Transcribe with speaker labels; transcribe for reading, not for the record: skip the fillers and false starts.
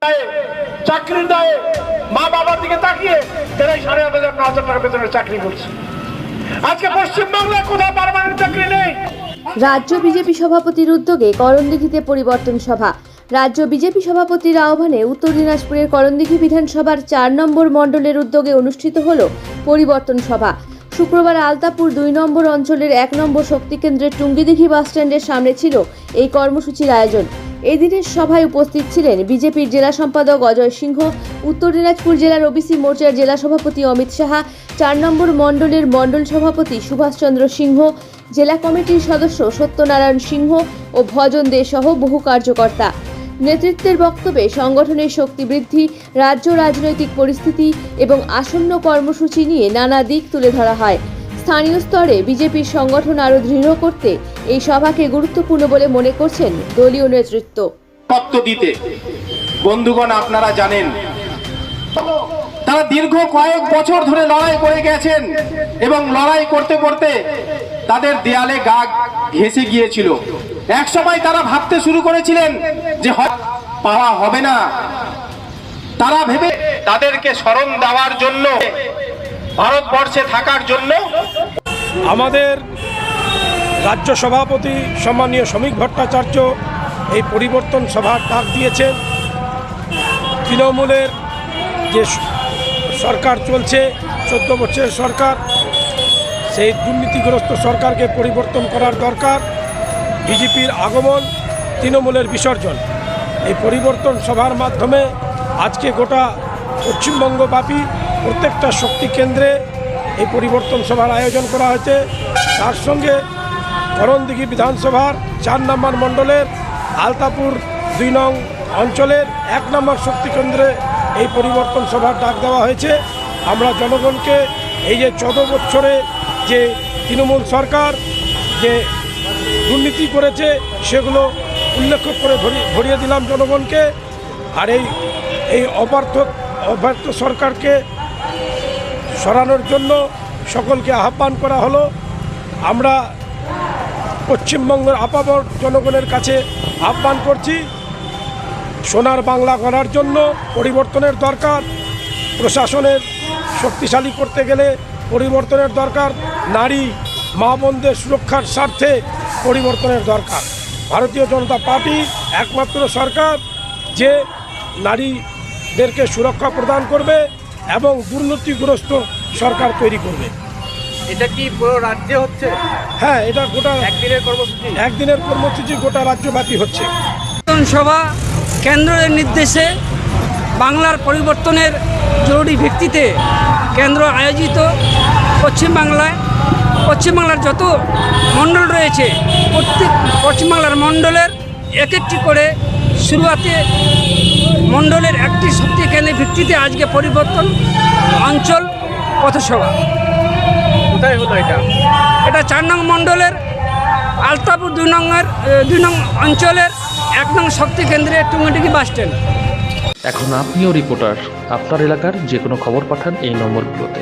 Speaker 1: চাকরির দায়ে মা বাবার দিকে তাকিয়ে তারা 8,500-9,000 টাকা বেতনের চাকরি করছে। আজকে পশ্চিমবাংলায় কোথাও পার্মানেন্ট চাকরি নেই।
Speaker 2: রাজ্য বিজেপি সভাপতির উদ্যোগে করণদিঘিতে পরিবর্তন সভা। রাজ্য বিজেপি সভাপতির আহ্বানে উত্তর দিনাজপুরের করণদিঘি বিধানসভার 4 নম্বর মণ্ডলের উদ্যোগে অনুষ্ঠিত হল পরিবর্তন সভা। শুক্রবার আলতাপুর 2 নম্বর অঞ্চলের 1 নম্বর শক্তিকেন্দ্রের টুঙ্গিদিঘি বাসস্ট্যান্ডের সামনে ছিল এই কর্মসূচির আয়োজন। এদিনের সভায় উপস্থিত ছিলেন বিজেপির জেলা সম্পাদক অজয় সিংহ, উত্তর দিনাজপুর জেলার ওবিসি মোর্চার জেলা সভাপতি অমিত সাহা, 4 নম্বর মণ্ডলের মণ্ডল সভাপতি সুভাষচন্দ্র সিংহ, জেলা কমিটির সদস্য সত্যনারায়ণ সিংহ ও ভজন দে সহ বহু কার্যকর্তা। নেতৃত্বের বক্তব্যে সংগঠনের শক্তি বৃদ্ধি, রাজ্য রাজনৈতিক পরিস্থিতি এবং আসন্ন কর্মসূচি নিয়ে নানা দিক তুলে ধরা হয়। স্থানীয় স্তরে বিজেপির সংগঠন আরও দৃঢ় করতে এই সভাকে গুরুত্বপূর্ণ বলে মনে করছেন দলীয় নেতৃত্ব।
Speaker 3: দিতে বন্ধুগণ, আপনারা জানেন তারা দীর্ঘ কয়েক বছর ধরে লড়াই করে গেছেন এবং লড়াই করতে করতে তাদের দেয়ালে গা ঘেঁষে গিয়েছিল। এক সময় তারা ভাবতে শুরু করেছিলেন যে পাওয়া হবে না। তারা ভেবে তাদেরকে শরণ দেওয়ার জন্য, ভারতবর্ষে থাকার জন্য
Speaker 4: আমাদের রাজ্য সভাপতি সম্মানীয় শ্রমিক ভট্টাচার্য এই পরিবর্তন সভার ডাক দিয়েছেন। তৃণমূলের যে সরকার চলছে 14 বছরের সরকার, সেই দুর্নীতিগ্রস্ত সরকারকে পরিবর্তন করার দরকার। বিজেপির আগমন, তৃণমূলের বিসর্জন। এই পরিবর্তন সভার মাধ্যমে আজকে গোটা পশ্চিমবঙ্গব্যাপী প্রত্যেকটা শক্তি কেন্দ্রে এই পরিবর্তন সভার আয়োজন করা হয়েছে। তার সঙ্গে করণদিঘি বিধানসভার 4 নম্বর মণ্ডলের আলতাপুর 2 নং অঞ্চলের 1 নম্বর শক্তি কেন্দ্রে এই পরিবর্তন সভার ডাক দেওয়া হয়েছে। আমরা জনগণকে এই যে 14 বছরে যে তৃণমূল সরকার যে দুর্নীতি করেছে সেগুলো উল্লেখ করে ধরিয়ে দিলাম জনগণকে। আর এই অব্যর্থ সরকারকে সরানোর জন্য সকলকে আহ্বান করা হলো। আমরা পশ্চিমবঙ্গের আপামর জনগণের কাছে আহ্বান করছি, সোনার বাংলা গড়ার জন্য পরিবর্তনের দরকার। প্রশাসনের শক্তিশালী করতে গেলে পরিবর্তনের দরকার। নারী মা বোনদের সুরক্ষার স্বার্থে পরিবর্তনের দরকার। ভারতীয় জনতা পার্টি একমাত্র সরকার যে নারীদেরকে সুরক্ষা প্রদান করবে এবং দুর্নীতিগ্রস্ত সরকার তৈরি করবে।
Speaker 5: এটা কি পুরো রাজ্যে হচ্ছে?
Speaker 4: হ্যাঁ, এটা গোটা
Speaker 5: একদিনের
Speaker 4: কর্মসূচি গোটা রাজ্যব্যাপী হচ্ছে।
Speaker 6: সভা কেন্দ্রের নির্দেশে বাংলার পরিবর্তনের জরুরি ভিত্তিতে কেন্দ্র আয়োজিত পশ্চিমবাংলার যত মণ্ডল রয়েছে প্রত্যেক পশ্চিমবাংলার মণ্ডলের একটি করে শুরুয়াতে মণ্ডলের একটি শক্তি কেন্দ্রের ভিত্তিতে আজকে পরিবর্তন অঞ্চল পথসভা।
Speaker 5: কোথায় হলো
Speaker 6: এটা 4 নং মণ্ডলের আলতাপুর 2 নং অঞ্চলের 1 নং শক্তি কেন্দ্রের টুঙ্গিদিঘি বাসস্ট্যান্ড।
Speaker 7: এখন আপনিও রিপোর্টার, আপনার এলাকার যে কোনো খবর পাঠান এই নম্বরগুলোতে।